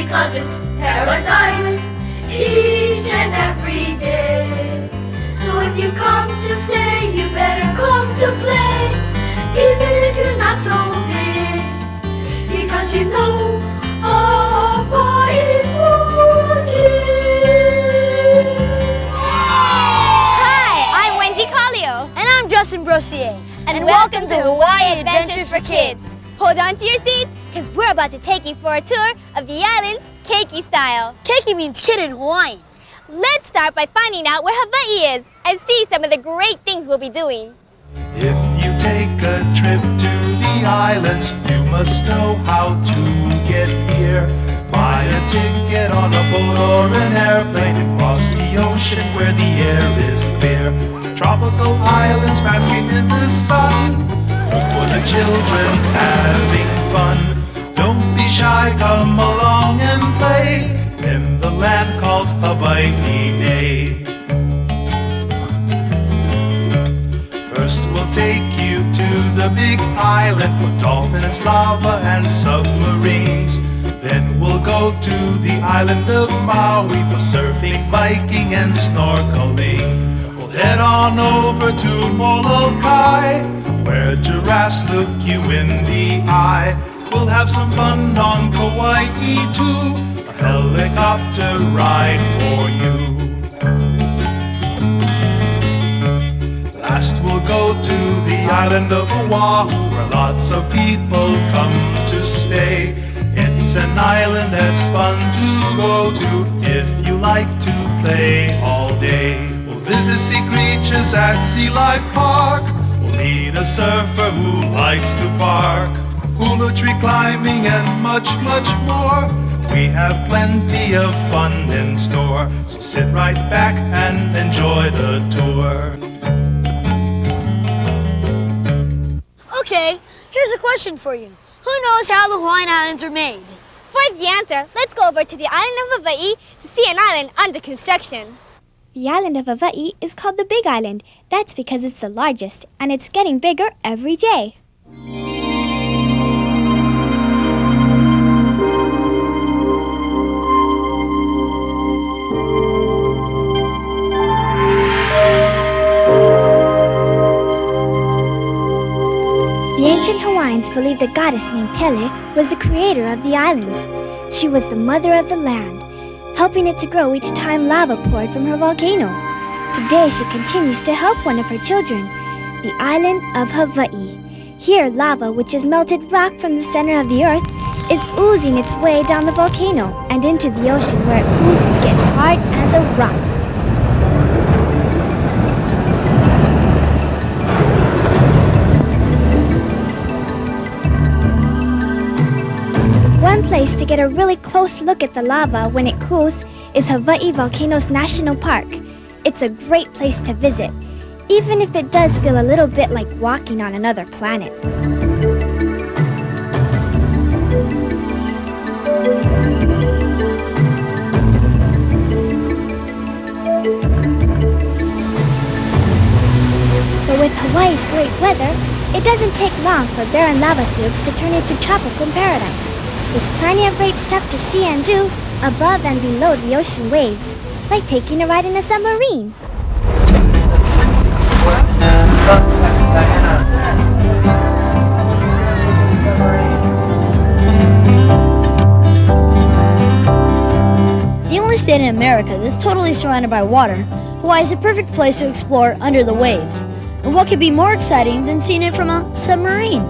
because it's paradise each and every day. So if you come to stay, you better come to play, even if you're not so big, because you know Hawaii's for kids. Hi, I'm Wendy Collio. And I'm Justin Brossier. And welcome to Hawaii Adventures for Kids. Hold on to your seats, because we're about to take you for a tour of the island's keiki style. Keiki means kid in Hawaiian. Let's start by finding out where Hawaii is and see some of the great things we'll be doing. If you take a trip to the islands, you must know how to get here. Buy a ticket on a boat or an airplane and cross the ocean where the air is clear. Tropical islands basking in the sun, for the children having fun. Don't be shy, come along and play in the land called Hawaii Day. First we'll take you to the big island for dolphins, lava and submarines. Then we'll go to the island of Maui for surfing, biking and snorkeling. We'll head on over to Molokai, where giraffes look you in the eye. We'll have some fun on Kauai too, a helicopter ride for you. Last we'll go to the island of Oahu, where lots of people come to stay. It's an island that's fun to go to if you like to play all day. We'll visit sea creatures at Sea Life Park. We'll meet a surfer who likes to bark. Hula tree climbing and much, much more. We have plenty of fun in store, so sit right back and enjoy the tour. Okay, here's a question for you. Who knows how the Hawaiian Islands are made? For the answer, let's go over to the island of Hawaii to see an island under construction. The island of Hawaii is called the Big Island. That's because it's the largest, and it's getting bigger every day. The ancient Hawaiians believed a goddess named Pele was the creator of the islands. She was the mother of the land, helping it to grow each time lava poured from her volcano. Today she continues to help one of her children, the island of Hawaii. Here lava, which is melted rock from the center of the earth, is oozing its way down the volcano and into the ocean, where it cools and gets hard as a rock. One place to get a really close look at the lava when it cools is Hawaii Volcanoes National Park. It's a great place to visit, even if it does feel a little bit like walking on another planet. But with Hawaii's great weather, it doesn't take long for barren lava fields to turn into tropical paradise, with plenty of great stuff to see and do above and below the ocean waves, like taking a ride in a submarine. The only state in America that's totally surrounded by water, Hawaii is the perfect place to explore under the waves. And what could be more exciting than seeing it from a submarine?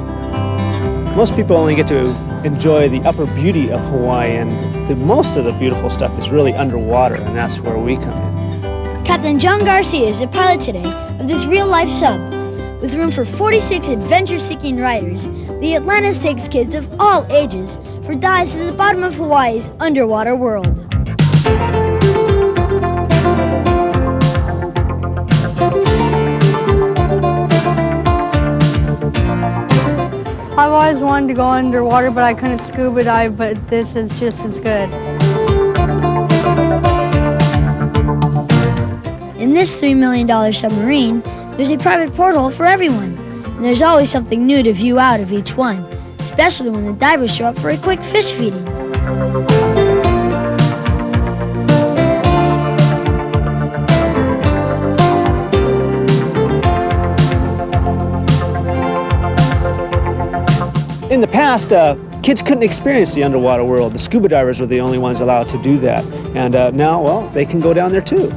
Most people only get to enjoy the upper beauty of Hawaii, and most of the beautiful stuff is really underwater, and that's where we come in. Captain John Garcia is the pilot today of this real-life sub. With room for 46 adventure-seeking riders, the Atlantis takes kids of all ages for dives to the bottom of Hawaii's underwater world. I've always wanted to go underwater, but I couldn't scuba dive, but this is just as good. In this $3 million submarine, there's a private porthole for everyone. And there's always something new to view out of each one, especially when the divers show up for a quick fish feeding. the past, kids couldn't experience the underwater world. The scuba divers were the only ones allowed to do that. And now, well, they can go down there too.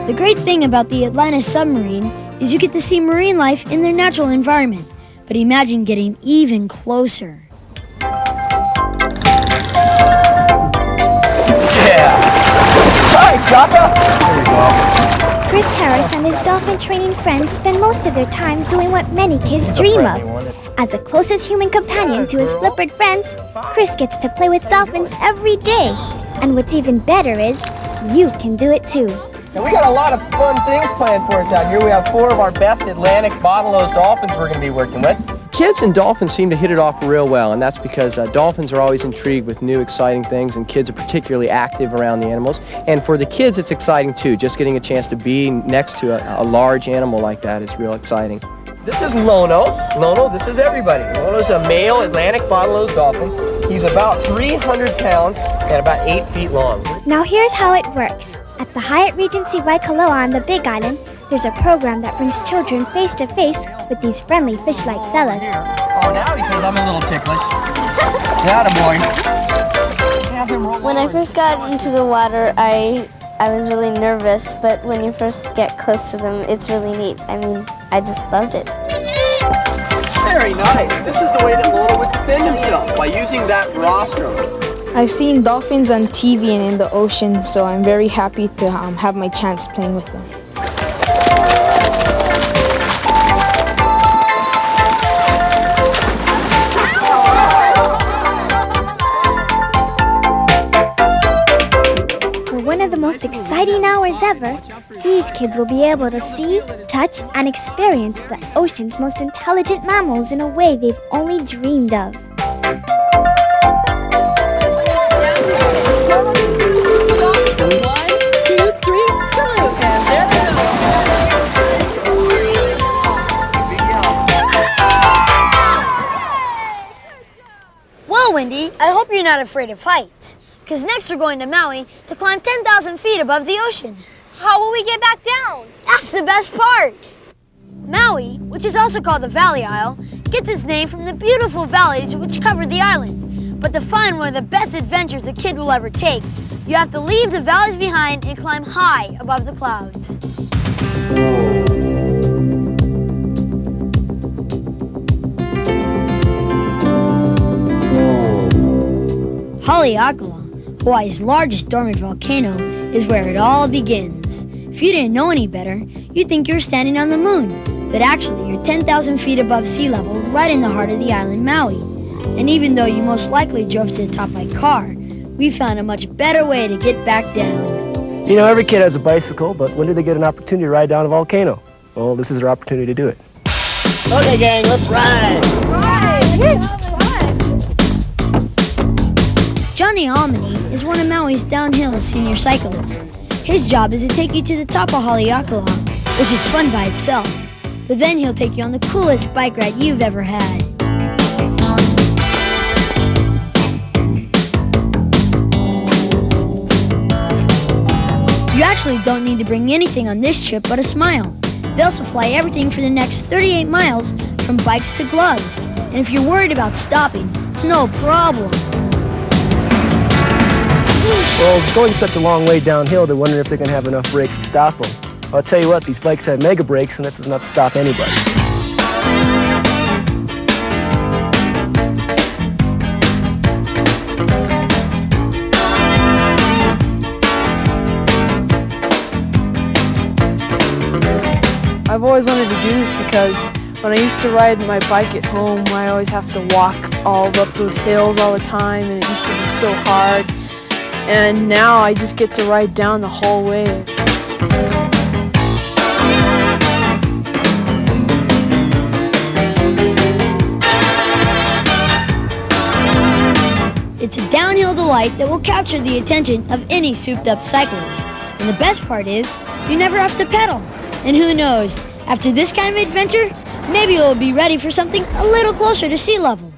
The great thing about the Atlantis submarine is you get to see marine life in their natural environment. But imagine getting even closer. Chris Harris and his dolphin training friends spend most of their time doing what many kids dream of. As the closest human companion to his flippered friends, Chris gets to play with dolphins every day. And what's even better is, you can do it too. And we got a lot of fun things planned for us out here. We have 4 of our best Atlantic bottlenose dolphins we're going to be working with. Kids and dolphins seem to hit it off real well, and that's because dolphins are always intrigued with new, exciting things, and kids are particularly active around the animals. And for the kids, it's exciting too. Just getting a chance to be next to a large animal like that is real exciting. This is Lono. Lono, this is everybody. Lono's a male Atlantic bottlenose dolphin. He's about 300 pounds and about 8 feet long. Now here's how it works. At the Hyatt Regency Waikoloa on the Big Island, there's a program that brings children face to face with these friendly fish-like fellas. Oh, now he says I'm a little ticklish. Got him, boy. When I first got into the water, I was really nervous, but when you first get close to them, it's really neat. I mean, I just loved it. Very nice. This is the way that Lono would defend himself, by using that rostrum. I've seen dolphins on TV and in the ocean, so I'm very happy to have my chance playing with them. For one of the most exciting hours ever, these kids will be able to see, touch, and experience the ocean's most intelligent mammals in a way they've only dreamed of. 1, 2, 3, salute, and there they go. Well, Wendy, I hope you're not afraid of heights. Because next we're going to Maui to climb 10,000 feet above the ocean. How will we get back down? That's the best part. Maui, which is also called the Valley Isle, gets its name from the beautiful valleys which cover the island. But to find one of the best adventures a kid will ever take, you have to leave the valleys behind and climb high above the clouds. Haleakala, Hawaii's largest dormant volcano, is where it all begins. If you didn't know any better, you'd think you're standing on the moon. But actually, you're 10,000 feet above sea level, right in the heart of the island Maui. And even though you most likely drove to the top by car, we found a much better way to get back down. You know, every kid has a bicycle, but when do they get an opportunity to ride down a volcano? Well, this is their opportunity to do it. Okay, gang, let's ride! Johnny Almany is one of Maui's downhill senior cyclists. His job is to take you to the top of Haleakala, which is fun by itself. But then he'll take you on the coolest bike ride you've ever had. You actually don't need to bring anything on this trip but a smile. They'll supply everything for the next 38 miles, from bikes to gloves. And if you're worried about stopping, no problem. Well, going such a long way downhill, they're wondering if they're going to have enough brakes to stop them. I'll tell you what, these bikes have mega brakes, and this is enough to stop anybody. I've always wanted to do this because when I used to ride my bike at home, I always have to walk all up those hills all the time, and it used to be so hard. And now I just get to ride down the whole way. It's a downhill delight that will capture the attention of any souped-up cyclist. And the best part is, you never have to pedal. And who knows, after this kind of adventure, maybe you'll be ready for something a little closer to sea level.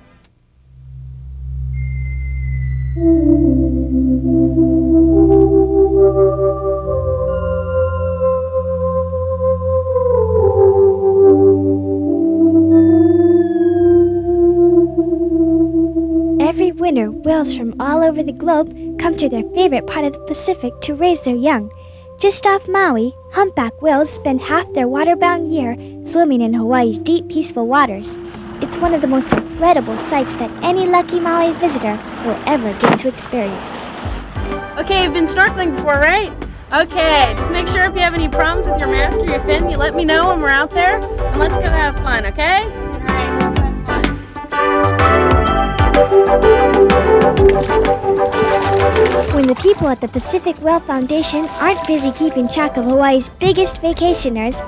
wonder, whales from all over the globe come to their favorite part of the Pacific to raise their young. Just off Maui, humpback whales spend half their water-bound year swimming in Hawaii's deep, peaceful waters. It's one of the most incredible sights that any lucky Maui visitor will ever get to experience. Okay, you've been snorkeling before, right? Okay, just make sure if you have any problems with your mask or your fin, you let me know when we're out there, and let's go have fun, okay? All right, let's go have fun. When the people at the Pacific Whale Foundation aren't busy keeping track of Hawaii's biggest vacationers,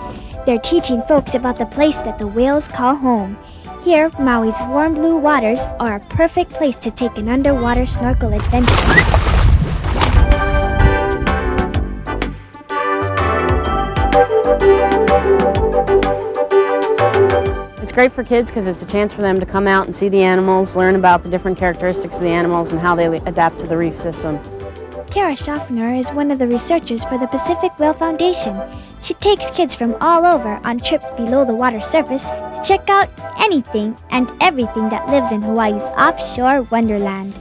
they're teaching folks about the place that the whales call home. Here, Maui's warm blue waters are a perfect place to take an underwater snorkel adventure. It's great for kids because it's a chance for them to come out and see the animals, learn about the different characteristics of the animals and how they adapt to the reef system. Kara Schaffner is one of the researchers for the Pacific Whale Foundation. She takes kids from all over on trips below the water surface to check out anything and everything that lives in Hawaii's offshore wonderland.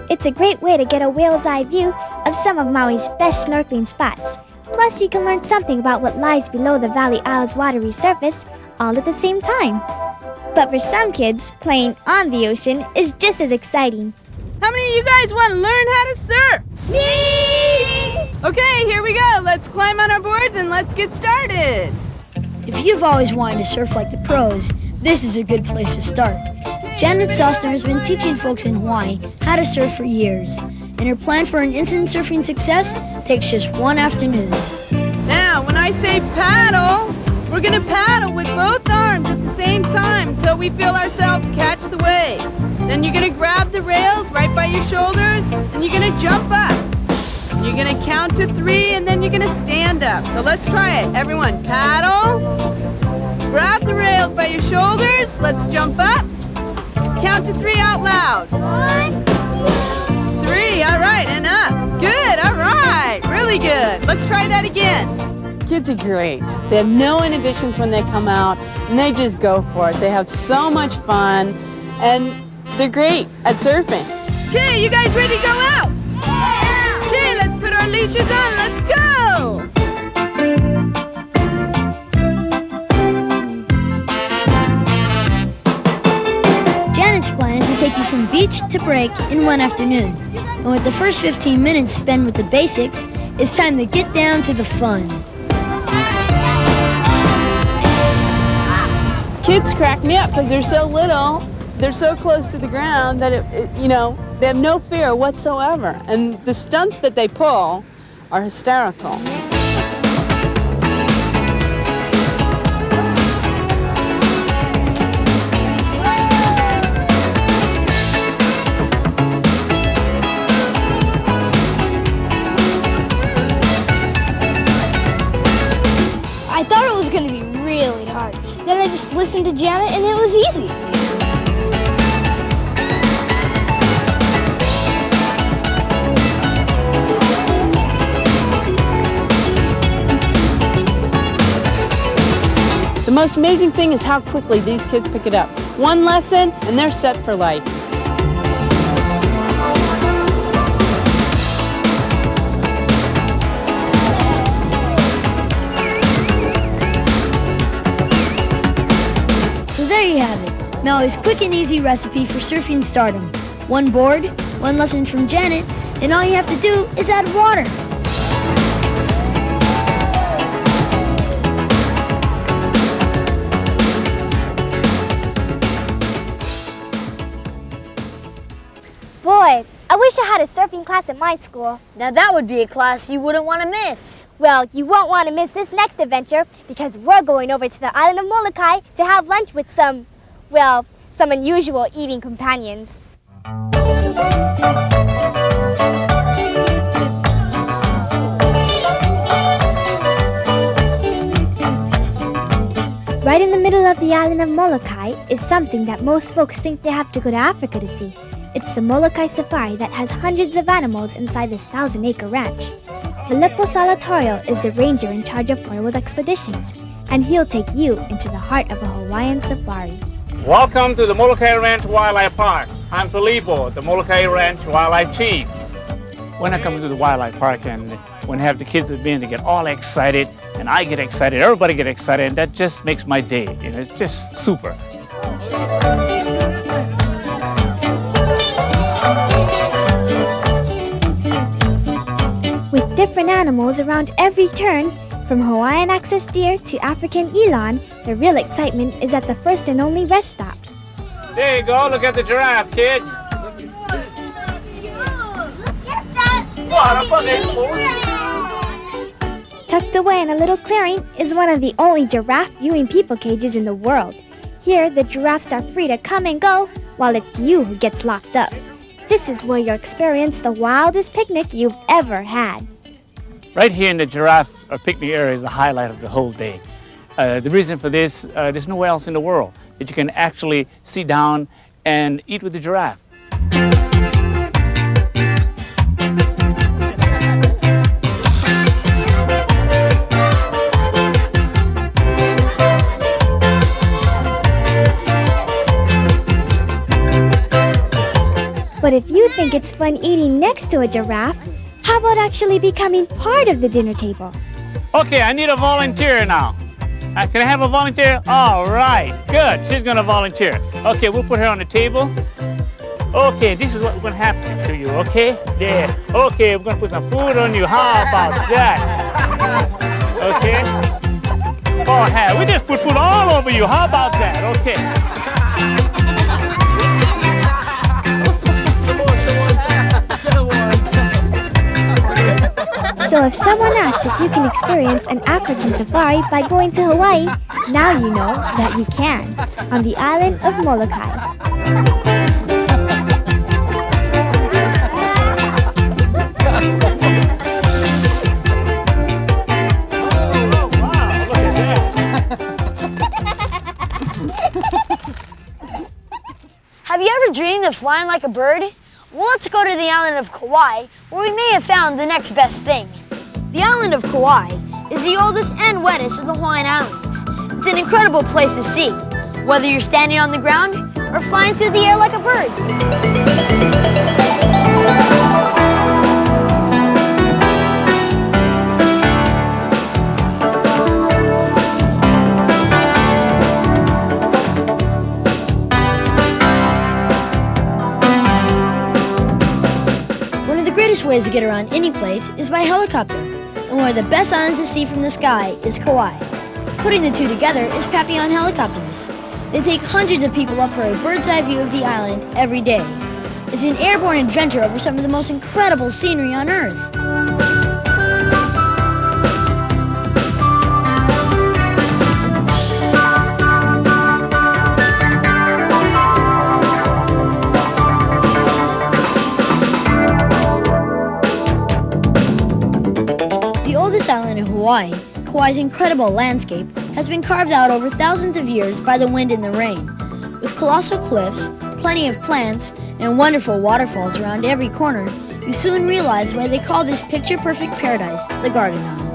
It's a great way to get a whale's eye view of some of Maui's best snorkeling spots. Plus, you can learn something about what lies below the Valley Isle's watery surface all at the same time. But for some kids, playing on the ocean is just as exciting. How many of you guys want to learn how to surf? Me! Okay, here we go. Let's climb on our boards and let's get started. If you've always wanted to surf like the pros, this is a good place to start. Janet Sostner has been teaching folks in Hawaii how to surf for years, and her plan for an instant surfing success takes just one afternoon. Now, when I say paddle, we're going to paddle with both arms at the same time until we feel ourselves catch the wave. Then you're going to grab the rails right by your shoulders, and you're going to jump up. You're going to count to 3, and then you're going to stand up. So let's try it. Everyone, paddle. Grab the rails by your shoulders. Let's jump up. Count to 3 out loud. 1, 2, 3. All right, and up. Good. All right. Really good. Let's try that again. Kids are great. They have no inhibitions when they come out, and they just go for it. They have so much fun, and they're great at surfing. Okay, you guys ready to go out? Yeah! Okay, let's put our leashes on. Let's go! Janet's plan is to take you from beach to break in one afternoon. And with the first 15 minutes spent with the basics, it's time to get down to the fun. Kids crack me up because they're so little, they're so close to the ground that, they have no fear whatsoever. And the stunts that they pull are hysterical. I thought it was going to be really hard. Then I just listened to Janet and it was easy. The most amazing thing is how quickly these kids pick it up. One lesson and they're set for life. So there you have it, Maui's quick and easy recipe for surfing stardom. One board, one lesson from Janet, and all you have to do is add water. Boy, I wish I had a surfing class at my school. Now that would be a class you wouldn't want to miss. Well, you won't want to miss this next adventure because we're going over to the island of Molokai to have lunch with some unusual eating companions. Right in the middle of the island of Molokai is something that most folks think they have to go to Africa to see. It's the Molokai Safari that has hundreds of animals inside this 1,000-acre ranch. Filippo Salatorio is the ranger in charge of Forward Expeditions, and he'll take you into the heart of a Hawaiian safari. Welcome to the Molokai Ranch Wildlife Park. I'm Filippo, the Molokai Ranch Wildlife Chief. When I come to the wildlife park and when I have the kids with me, they get all excited, and I get excited, everybody get excited, and that just makes my day. It's just super. With different animals around every turn, from Hawaiian access deer to African eland, the real excitement is at the first and only rest stop. There you go, look at the giraffe, kids. Tucked away in a little clearing is one of the only giraffe viewing people cages in the world. Here, the giraffes are free to come and go, while it's you who gets locked up. This is where you'll experience the wildest picnic you've ever had. Right here in the giraffe picnic area is the highlight of the whole day. The reason for this, there's nowhere else in the world that you can actually sit down and eat with the giraffe. But if you think it's fun eating next to a giraffe, how about actually becoming part of the dinner table? Okay, I need a volunteer now. Can I have a volunteer? All right, good. She's gonna volunteer. Okay, we'll put her on the table. Okay, this is what we're gonna happen to you, okay? Yeah. Okay, we're gonna put some food on you. How about that? Okay. Oh, hey, we just put food all over you. How about that? Okay. So if someone asks if you can experience an African safari by going to Hawaii, now you know that you can, on the island of Molokai. Have you ever dreamed of flying like a bird? Well, let's go to the island of Kauai, where we may have found the next best thing. The island of Kauai is the oldest and wettest of the Hawaiian Islands. It's an incredible place to see, whether you're standing on the ground or flying through the air like a bird. One of the greatest ways to get around any place is by helicopter, and one of the best islands to see from the sky is Kauai. Putting the two together is Papillon helicopters. They take hundreds of people up for a bird's eye view of the island every day. It's an airborne adventure over some of the most incredible scenery on Earth. The oldest island in Hawaii, Kauai's incredible landscape, has been carved out over thousands of years by the wind and the rain. With colossal cliffs, plenty of plants, and wonderful waterfalls around every corner, you soon realize why they call this picture-perfect paradise the Garden Isle.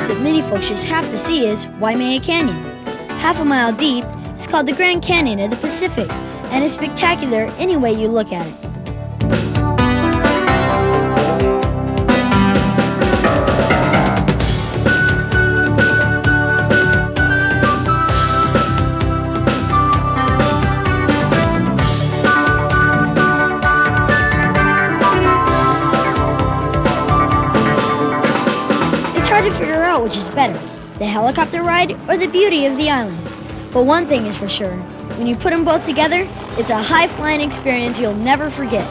That many folks just have to see is Waimea Canyon. Half a mile deep, it's called the Grand Canyon of the Pacific, and it's spectacular any way you look at it. Hard to figure out which is better, the helicopter ride or the beauty of the island. But one thing is for sure, when you put them both together, it's a high-flying experience you'll never forget.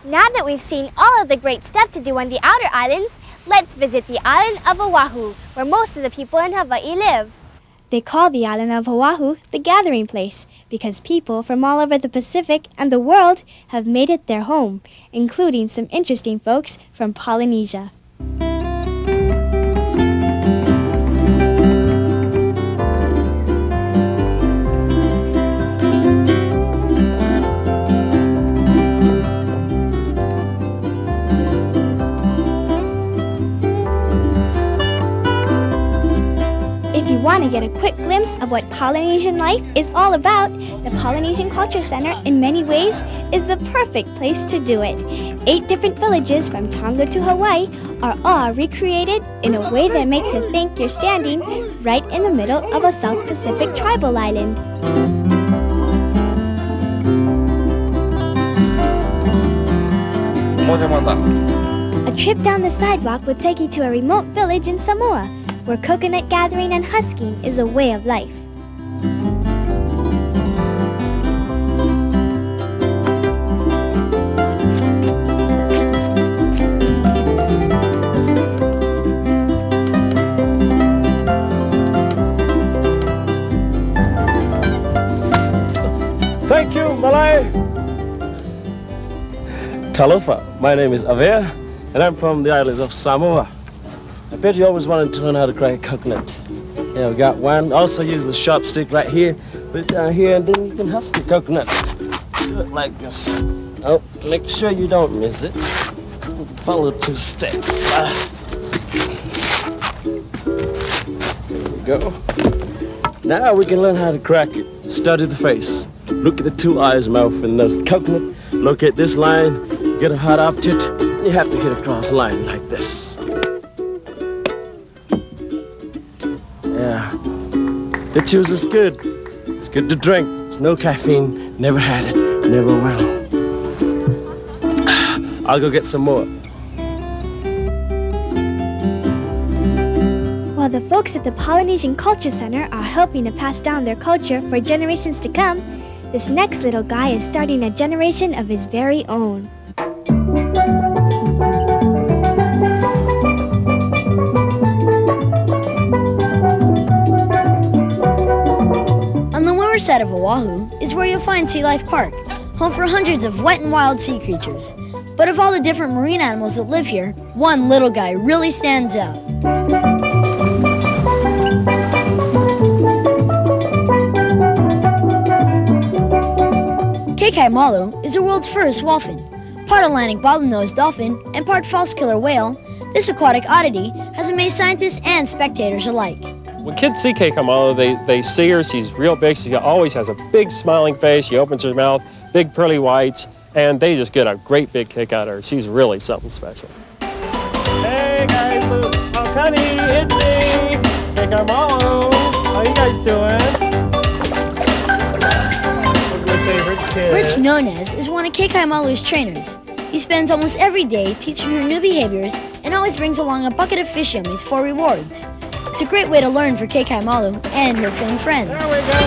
Now that we've seen all of the great stuff to do on the outer islands, let's visit the island of Oahu, where most of the people in Hawaii live. They call the island of Oahu the gathering place because people from all over the Pacific and the world have made it their home, including some interesting folks from Polynesia. If you want to get a quick glimpse of what Polynesian life is all about, the Polynesian Culture Center in many ways is the perfect place to do it. 8 different villages from Tonga to Hawaii are all recreated in a way that makes you think you're standing right in the middle of a South Pacific tribal island. A trip down the sidewalk will take you to a remote village in Samoa, where coconut gathering and husking is a way of life. Thank you, Malay. Talofa, my name is Avea, and I'm from the islands of Samoa. I bet you always wanted to learn how to crack a coconut. Yeah, we got one. Also use the sharp stick right here. Put it down here, and then you can husk the coconut. Do it like this. Oh, make sure you don't miss it. Follow 2 steps. There we go. Now we can learn how to crack it. Study the face. Look at the 2 eyes, mouth, and nose. The coconut. Look at this line. Get a hot object. You have to hit across the line like this. Yeah. The juice is good. It's good to drink. It's no caffeine. Never had it. Never will. I'll go get some more. While the folks at the Polynesian Culture Center are helping to pass down their culture for generations to come, this next little guy is starting a generation of his very own. On the lower side of Oahu is where you'll find Sea Life Park, home for hundreds of wet and wild sea creatures. But of all the different marine animals that live here, one little guy really stands out. Kekai malu is the world's first whalefin. Part Atlantic bottlenose dolphin and part false killer whale, this aquatic oddity has amazed scientists and spectators alike. When kids see Kekai malu, they see her. She's real big. She always has a big smiling face. She opens her mouth, big pearly whites, and they just get a great big kick out of her. She's really something special. Hey guys, look, honey, it's me, Kekai malu. How you guys doing? Rich Nunez is one of Kekai malu's trainers. He spends almost every day teaching her new behaviors and always brings along a bucket of fish yummies for rewards. It's a great way to learn for Kekai malu and her fin friends. There we go.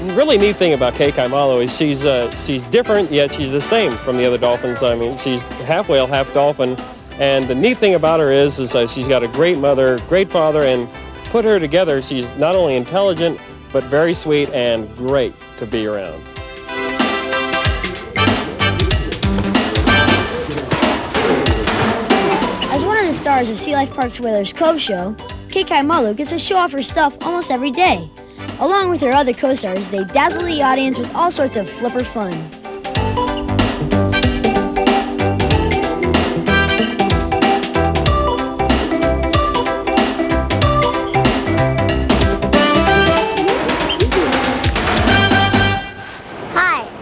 The really neat thing about Kekai malu is she's different, yet she's the same from the other dolphins. I mean, she's half whale, half dolphin. And the neat thing about her is she's got a great mother, great father, and put her together, she's not only intelligent, but very sweet and great to be around. As one of the stars of Sea Life Park's Whalers Cove show, Kekai malu gets to show off her stuff almost every day. Along with her other co-stars, they dazzle the audience with all sorts of flipper fun.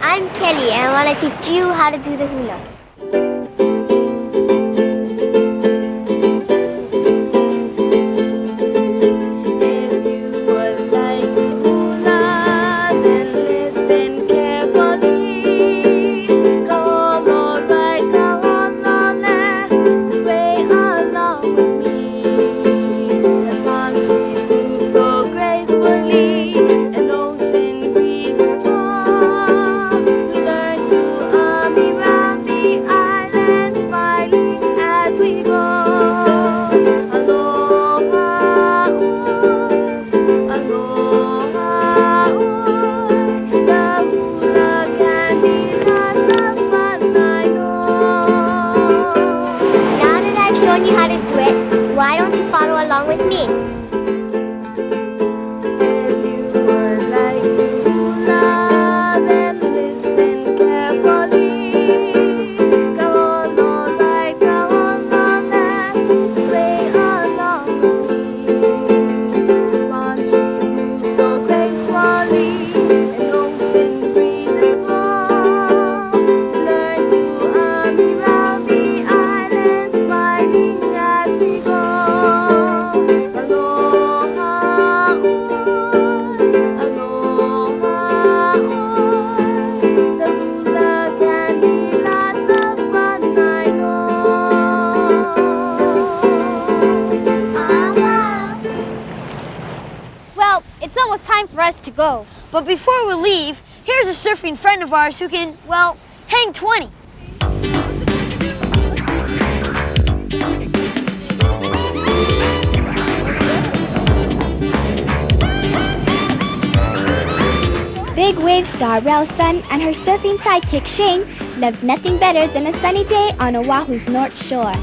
I'm Kelly and I want to teach you how to do the hula. why don't you follow along with me? For us to go. But before we leave, here's a surfing friend of ours who can, well, hang 20. Big wave star Rel Sun and her surfing sidekick Shane loved nothing better than a sunny day on Oahu's North Shore.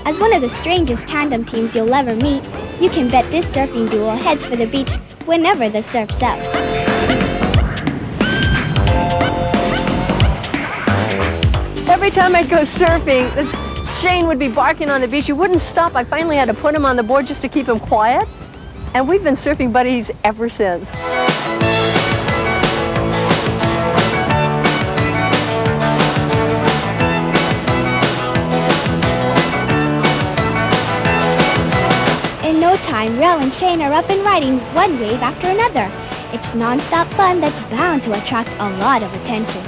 As one of the strangest tandem teams you'll ever meet, you can bet this surfing duo heads for the beach whenever the surf's up. Every time I'd go surfing, Shane would be barking on the beach. He wouldn't stop. I finally had to put him on the board just to keep him quiet. And we've been surfing buddies ever since. In no time, Rel and Shane are up and riding one wave after another. It's non-stop fun that's bound to attract a lot of attention.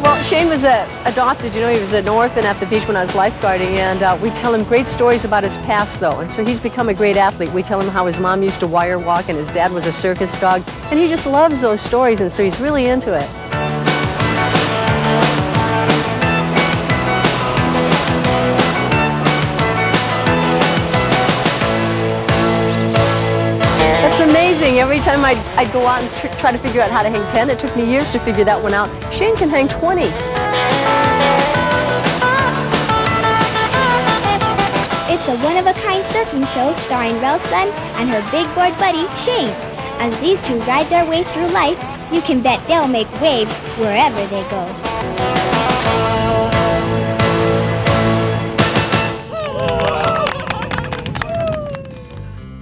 Well, Shane was adopted, you know, he was an orphan at the beach when I was lifeguarding, and we tell him great stories about his past, though, and so he's become a great athlete. We tell him how his mom used to wire walk and his dad was a circus dog, and he just loves those stories, and so he's really into it. It's amazing. Every time I'd go out and try to figure out how to hang 10, it took me years to figure that one out. Shane can hang 20. It's a one-of-a-kind surfing show starring Rel Sun and her big board buddy, Shane. As these two ride their way through life, you can bet they'll make waves wherever they go.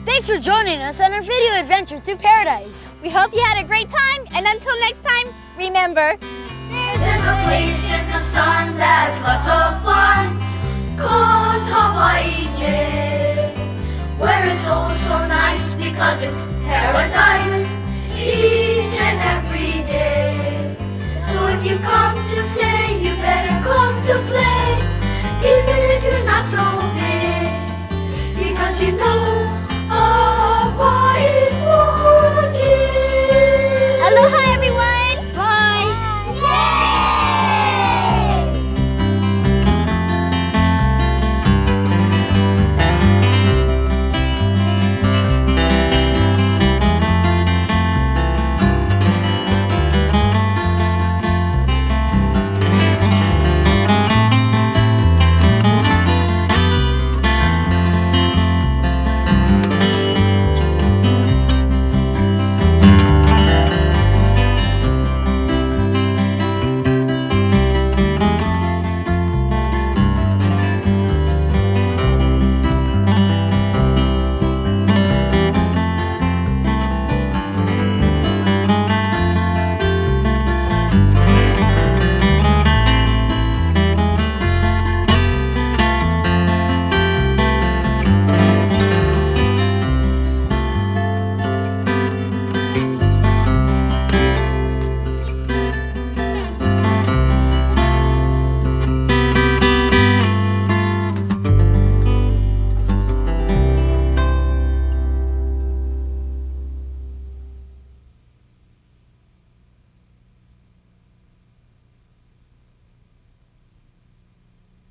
Thanks for joining us on our video adventure through paradise. We hope you had a great time, and until next time, remember, There's a place in the sun that's lots of fun called Hawaii, where it's all so nice because it's paradise each and every day. So if you come to stay, you better come to play, even if you're not so big, because you know